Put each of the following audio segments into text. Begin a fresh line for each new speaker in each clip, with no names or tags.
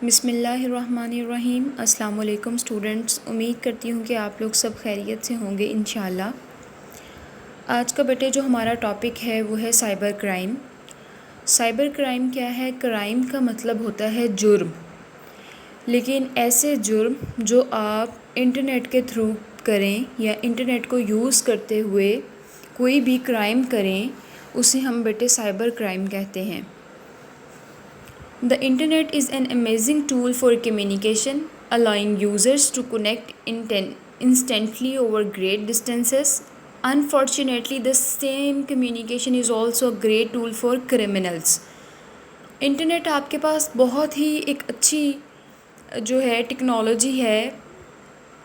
बिस्मिल्लाहिर्रहमानिर्रहीम। अस्सलाम वालेकुम स्टूडेंट्स, उम्मीद करती हूँ कि आप लोग सब खैरियत से होंगे इंशाल्लाह। आज का बेटे जो हमारा टॉपिक है वो है साइबर क्राइम। साइबर क्राइम क्या है? क्राइम का मतलब होता है जुर्म, लेकिन ऐसे जुर्म जो आप इंटरनेट के थ्रू करें या इंटरनेट को यूज़ करते हुए कोई भी क्राइम करें, उसे हम बेटे साइबर क्राइम कहते हैं। The internet is an amazing tool for communication, allowing users to connect instantly over great distances. Unfortunately, the same communication is also a great tool for criminals. Internet आपके पास बहुत ही एक अच्छी जो है टेक्नोलॉजी है,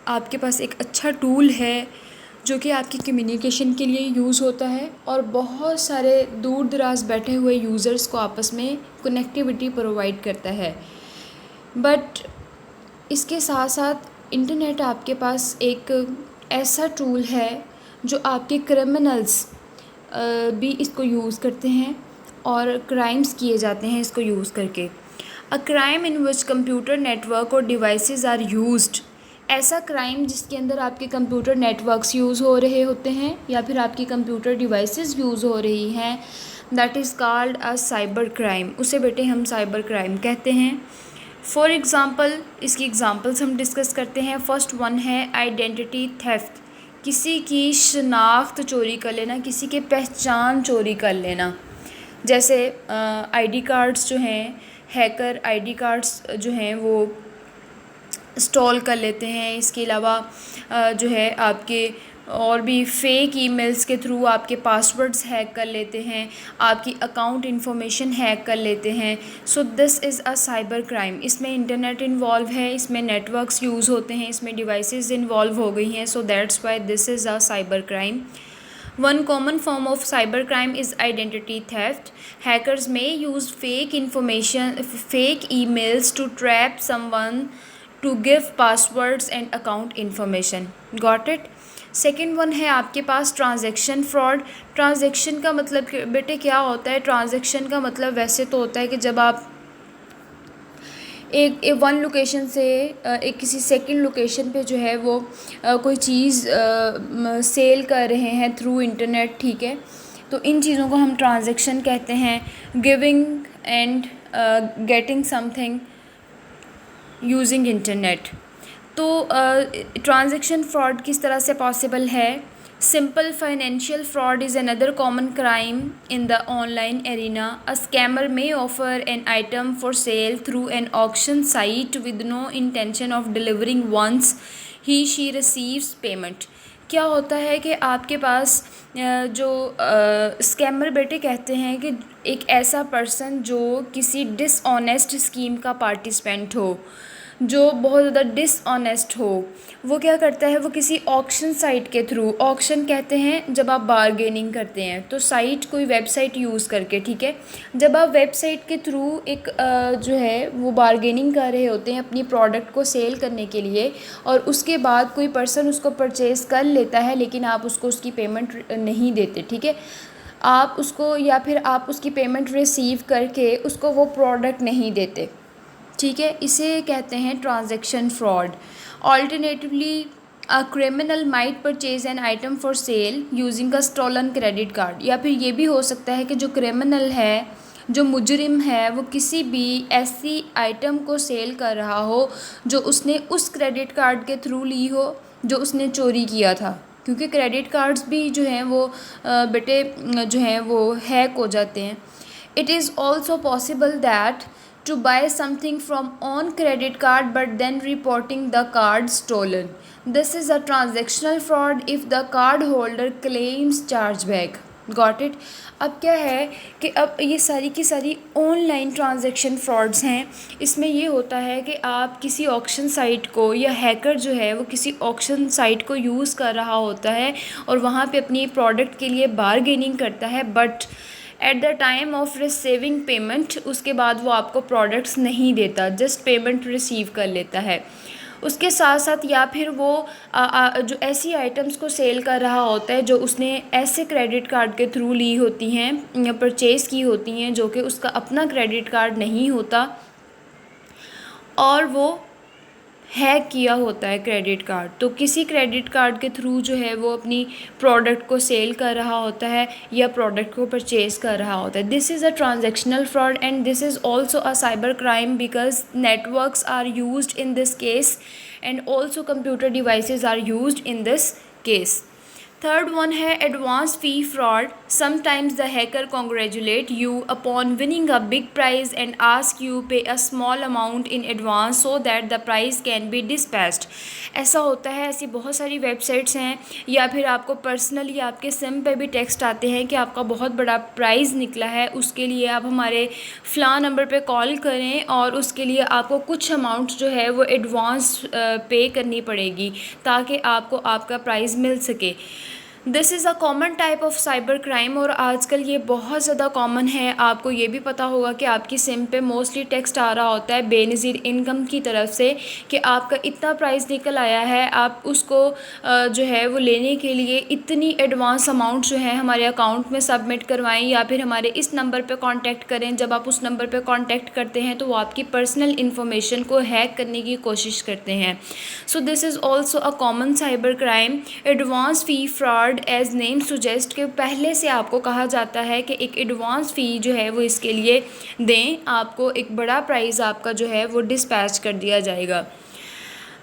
आपके पास एक अच्छा टूल है जो कि आपकी कम्युनिकेशन के लिए यूज़ होता है और बहुत सारे दूर दराज बैठे हुए यूज़र्स को आपस में कनेक्टिविटी प्रोवाइड करता है। बट इसके साथ साथ इंटरनेट आपके पास एक ऐसा टूल है जो आपके क्रिमिनल्स भी इसको यूज़ करते हैं और क्राइम्स किए जाते हैं इसको यूज़ करके। A crime in which computer network और डिवाइसेस आर यूज्ड, ऐसा क्राइम जिसके अंदर आपके कंप्यूटर नेटवर्क्स यूज़ हो रहे होते हैं या फिर आपकी कंप्यूटर डिवाइसेस यूज़ हो रही हैं, that is called a cyber crime. उसे बेटे हम साइबर क्राइम कहते हैं। फॉर एग्ज़ाम्पल, इसकी एग्ज़ाम्पल्स हम डिस्कस करते हैं। फर्स्ट वन है आइडेंटिटी थेफ्ट, किसी की शनाख्त चोरी कर लेना, किसी के पहचान चोरी कर लेना। जैसे आईडी कार्ड्स जो हैं, हैकर आईडी कार्ड्स जो हैं वो इंस्टॉल कर लेते हैं। इसके अलावा जो है आपके और भी फ़ेक ईमेल्स के थ्रू आपके पासवर्ड्स हैक कर लेते हैं, आपकी अकाउंट इन्फॉर्मेशन हैक कर लेते हैं। So this is a cyber crime. इसमें इंटरनेट इन्वॉल्व है, इसमें नेटवर्क्स यूज़ होते हैं, इसमें डिवाइसेस इन्वॉल्व हो गई हैं। So that's why this is a cyber crime. One common form of cybercrime is identity theft. Hackers may use fake emails to trap someone, to give passwords and account information. Got it? Second one है आपके पास transaction fraud. Transaction का मतलब बेटे क्या होता है? Transaction का मतलब वैसे तो होता है कि जब आप एक वन लोकेशन से एक किसी सेकंड लोकेशन पे जो है वो कोई चीज़ सेल कर रहे हैं थ्रू इंटरनेट, ठीक है, तो इन चीज़ों को हम ट्रांजैक्शन कहते हैं। Giving and getting something using internet. तो ट्रांजैक्शन फ्रॉड किस तरह से पॉसिबल है? Simple financial fraud is another common crime in the online arena. A scammer may offer an item for sale through an auction site with no intention of delivering once she receives payment. क्या होता है कि आपके पास जो scammer बेटे कहते हैं कि एक ऐसा पर्सन जो किसी डिसऑनेस्ट स्कीम का पार्टिसिपेंट हो, जो बहुत ज़्यादा डिसऑनेस्ट हो, वो क्या करता है, वो किसी ऑक्शन साइट के थ्रू, ऑक्शन कहते हैं जब आप बारगेनिंग करते हैं, तो साइट कोई वेबसाइट यूज़ करके, ठीक है, जब आप वेबसाइट के थ्रू एक जो है वो बारगेनिंग कर रहे होते हैं अपनी प्रोडक्ट को सेल करने के लिए, और उसके बाद कोई पर्सन उसको परचेज़ कर लेता है लेकिन आप उसको उसकी पेमेंट नहीं देते, ठीक है, आप उसको या फिर आप उसकी पेमेंट रिसीव करके उसको वो प्रोडक्ट नहीं देते, ठीक है, इसे कहते हैं transaction fraud. Alternatively a criminal might purchase an item for sale using a stolen credit card, या फिर ये भी हो सकता है कि जो क्रिमिनल है, जो मुजरिम है, वो किसी भी ऐसी आइटम को सेल कर रहा हो जो उसने उस क्रेडिट कार्ड के थ्रू ली हो जो उसने चोरी किया था, क्योंकि क्रेडिट कार्ड्स भी जो हैं वो बेटे जो हैं वो हैक हो जाते हैं। It is also possible that to buy something from on credit card but then reporting the card stolen. This is a transactional fraud if the card holder claims chargeback. Got it? अब क्या है कि अब ये सारी की सारी online transaction frauds हैं। इसमें ये होता है कि आप किसी ऑक्शन साइट को, या हैकर जो है वो किसी ऑक्शन साइट को यूज़ कर रहा होता है और वहाँ पे अपनी प्रोडक्ट के लिए बारगेनिंग करता है, but at the time of receiving payment उसके बाद वो आपको प्रोडक्ट्स नहीं देता, जस्ट पेमेंट रिसीव कर लेता है। उसके साथ साथ या फिर वो जो ऐसी आइटम्स को सेल कर रहा होता है जो उसने ऐसे क्रेडिट कार्ड के थ्रू ली होती हैं या परचेज़ की होती हैं जो कि उसका अपना क्रेडिट कार्ड नहीं होता, और वो हैक किया होता है क्रेडिट कार्ड। तो किसी क्रेडिट कार्ड के थ्रू जो है वो अपनी प्रोडक्ट को सेल कर रहा होता है या प्रोडक्ट को परचेज़ कर रहा होता है। This is a transactional fraud and this is also a cyber crime because networks are used in this case and also computer devices are used in this case. Third one है advance fee fraud. Sometimes the hacker congratulate you upon winning a big prize and ask you pay a small amount in advance so that the prize can be dispatched. ऐसा होता है, ऐसी बहुत सारी websites हैं या फिर आपको पर्सनली आपके सिम पे भी टेक्स्ट आते हैं कि आपका बहुत बड़ा प्राइज़ निकला है, उसके लिए आप हमारे फ़लाँ नंबर पे कॉल करें और उसके लिए आपको कुछ अमाउंट जो है वो एडवांस पे करनी पड़ेगी ताकि आपको आपका प्राइज़ मिल सके। This is a common type of cyber crime और आजकल ये बहुत ज़्यादा कॉमन है। आपको ये भी पता होगा कि आपकी सिम पे मोस्टली टेक्स्ट आ रहा होता है बेनज़ीर इनकम की तरफ से कि आपका इतना प्राइस निकल आया है, आप उसको जो है वो लेने के लिए इतनी एडवांस अमाउंट जो है हमारे अकाउंट में सबमिट करवाएं या फिर हमारे इस नंबर पे कांटेक्ट करें। जब आप उस नंबर पे कांटेक्ट करते हैं तो वो आपकी पर्सनल इन्फॉर्मेशन को हैक करने की कोशिश करते हैं। So this is also a common cyber crime. Advance fee fraud as name suggest के पहले से आपको कहा जाता है कि एक एडवांस फ़ी जो है वो इसके लिए दें, आपको एक बड़ा प्राइस आपका जो है वो डिस्पैच कर दिया जाएगा।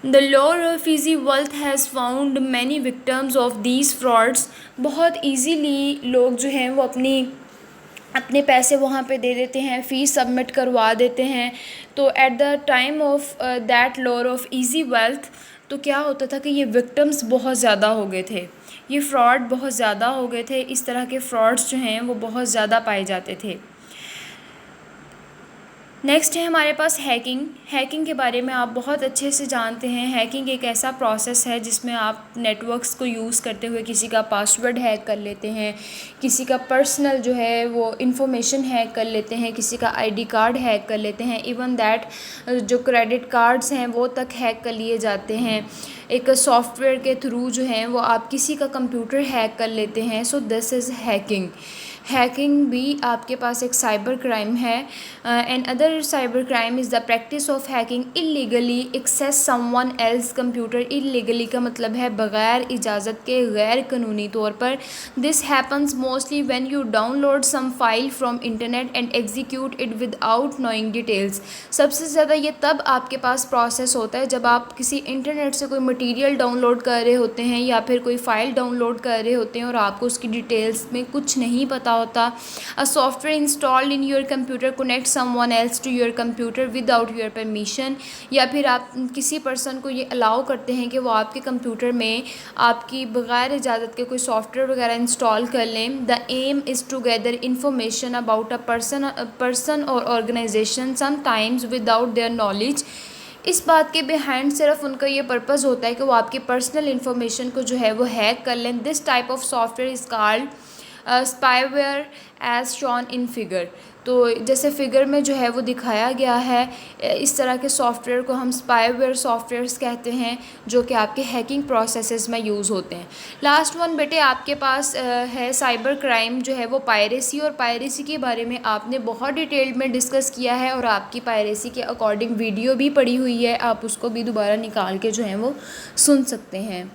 The lure of easy wealth has found many victims of these frauds. बहुत ईजीली लोग जो हैं वो अपने पैसे वहाँ पे दे देते हैं, फ़ीस सबमिट करवा देते हैं। तो at the time of that lure of easy wealth तो क्या होता था कि ये विक्टिम्स बहुत ज़्यादा हो गए थे, ये फ्रॉड बहुत ज़्यादा हो गए थे, इस तरह के फ्रॉड्स जो हैं वो बहुत ज़्यादा पाए जाते थे। नेक्स्ट है हमारे पास हैकिंग। हैकिंग के बारे में आप बहुत अच्छे से जानते हैं। हैकिंग एक ऐसा प्रोसेस है जिसमें आप नेटवर्क्स को यूज़ करते हुए किसी का पासवर्ड हैक कर लेते हैं, किसी का पर्सनल जो है वो इन्फॉर्मेशन हैक कर लेते हैं, किसी का आईडी कार्ड हैक कर लेते हैं, इवन दैट जो क्रेडिट कार्ड्स हैं वो तक हैक कर लिए जाते हैं। एक सॉफ्टवेयर के थ्रू जो है वो आप किसी का कंप्यूटर हैक कर लेते हैं। So this is hacking. Hacking भी आपके पास एक साइबर क्राइम है। And other cyber crime is the practice of hacking illegally access someone else computer. Illegally का मतलब है बग़ैर इजाज़त के, गैर कानूनी तौर पर। This happens mostly when you download some file from internet and execute it without knowing details. सबसे ज़्यादा ये तब आपके पास प्रोसेस होता है जब आप किसी इंटरनेट से कोई मटीरियल डाउनलोड कर रहे होते हैं या फिर कोई फ़ाइल डाउनलोड कर रहे होते हैं और आपको उसकी डिटेल्स में कुछ नहीं पता होता। A software installed in your computer connect someone else to your computer without your permission. या फिर आप किसी पर्सन को ये अलाउ करते हैं कि वो आपके कंप्यूटर में आपकी बग़ैर इजाज़त के कोई सॉफ्टवेयर वगैरह इंस्टॉल कर लें। The aim is to gather information about a person or organisation sometimes without their knowledge. इस बात के बिहाइंड सिर्फ उनका ये पर्पज़ होता है कि वो आपकी पर्सनल इन्फॉर्मेशन को जो है वो हैक कर लें। This type of software is called spyware as shown in figure. तो जैसे फिगर में जो है वो दिखाया गया है, इस तरह के सॉफ्टवेयर को हम स्पाईवेयर सॉफ्टवेयर्स कहते हैं जो कि आपके हैकिंग प्रोसेसेस में यूज़ होते हैं। लास्ट वन बेटे आपके पास है साइबर क्राइम जो है वो पायरेसी। और पायरेसी के बारे में आपने बहुत डिटेल में डिस्कस किया है और आपकी पायरेसी के अकॉर्डिंग वीडियो भी पड़ी हुई है, आप उसको भी दोबारा निकाल के जो है वो सुन सकते हैं।